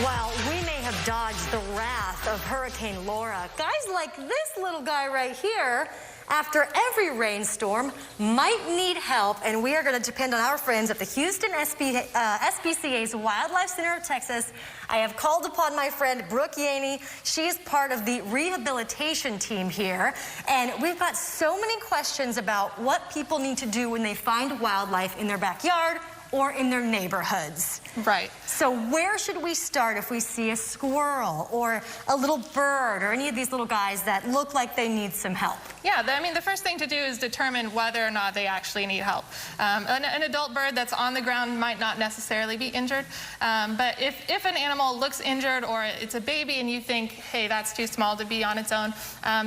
While we may have dodged the wrath of Hurricane Laura, guys like this little guy right here, after every rainstorm, might need help, and we are going to depend on our friends at the Houston SPCA's Wildlife Center of Texas. I have called upon my friend Brooke Yahney. She is part of the rehabilitation team here, and we've got so many questions about what people need to do when they find wildlife in their backyard or in their neighborhoods. Right. So where should we start if we see a squirrel or a little bird or any of these little guys that look like they need some help? Yeah, I mean, the first thing to do is determine whether or not they actually need help. An adult bird that's on the ground might not necessarily be injured, but if an animal looks injured or it's a baby and you think, hey, that's too small to be on its own,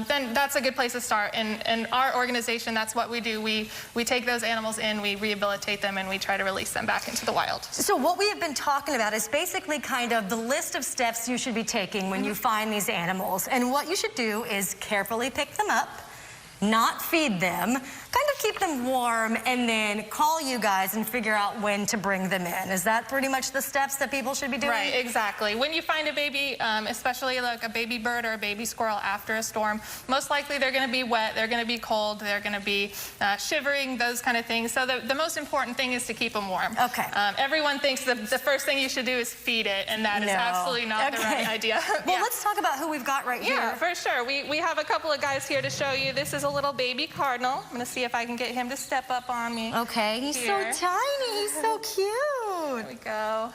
then that's a good place to start. And our organization, that's what we do. We take those animals in, we rehabilitate them, and we try to release them back into the wild. So what we have been talking about is basically kind of the list of steps you should be taking when you find these animals. And what you should do is carefully pick them up, not feed them, kind of keep them warm, and then call you guys and figure out when to bring them in. Is that pretty much the steps that people should be doing? Right, exactly. When you find a baby, especially like a baby bird or a baby squirrel after a storm, most likely they're going to be wet, they're going to be cold, they're going to be shivering, those kind of things. So the most important thing is to keep them warm. Okay. Everyone thinks the first thing you should do is feed it, and that is absolutely not the right idea. Well, let's talk about who we've got right here. Yeah, for sure. We have a couple of guys here to show you. This is a little baby cardinal. I'm going to see if I can get him to step up on me. Okay, he's here. so tiny. He's so cute. There we go.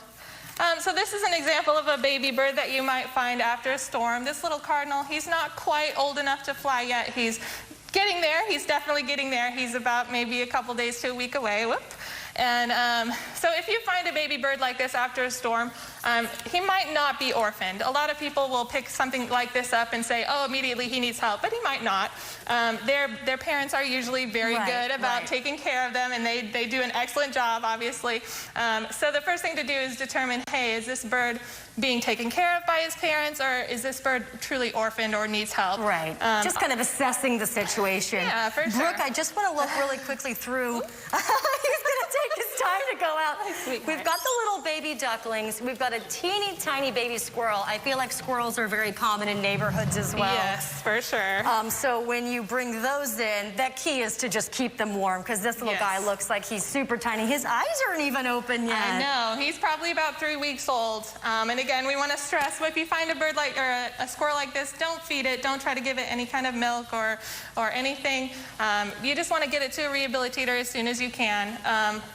So this is an example of a baby bird that you might find after a storm. This little cardinal, he's not quite old enough to fly yet. He's getting there. He's definitely getting there. He's about maybe a couple days to a week away. Whoop. And so if you find a baby bird like this after a storm, he might not be orphaned. A lot of people will pick something like this up and say, oh, immediately he needs help, but he might not. Their parents are usually very good about taking care of them, and they do an excellent job, obviously. So the first thing to do is determine, hey, is this bird being taken care of by his parents, or is this bird truly orphaned or needs help? Right. Just kind of assessing the situation. Yeah, for sure. Brooke, I just want to look really quickly through. He's going to take his time to go out. We've got the little baby ducklings. We've got a teeny tiny baby squirrel. I feel like squirrels are very common in neighborhoods as well. Yes, for sure. So when you bring those in, that key is to just keep them warm, because this little guy looks like he's super tiny. His eyes aren't even open yet. I know. He's probably about 3 weeks old. And again, we want to stress, if you find a bird like, or a squirrel like this, don't feed it. Don't try to give it any kind of milk or anything. You just want to get it to a rehabilitator as soon as you can.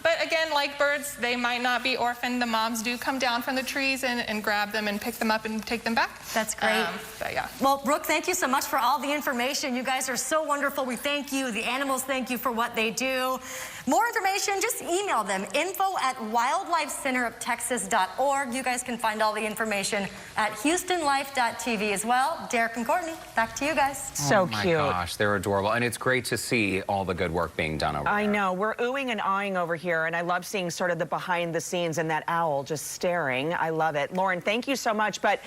But again, like birds, they might not be orphaned. The moms do come down from the trees and grab them and pick them up and take them back. That's great. But yeah. Well, Brooke, thank you so much for all the information. You guys are so wonderful. We thank you. The animals thank you for what they do. More information, just email them, info@wildlifecenteroftexas.org. You guys can find all the information at houstonlife.tv as well. Derek and Courtney, back to you guys. So cute. Oh my gosh, they're adorable. And it's great to see all the good work being done over there. I know. We're oohing and eyeing over here, and I love seeing sort of the behind the scenes and that owl just staring. I love it. Lauren, thank you so much. But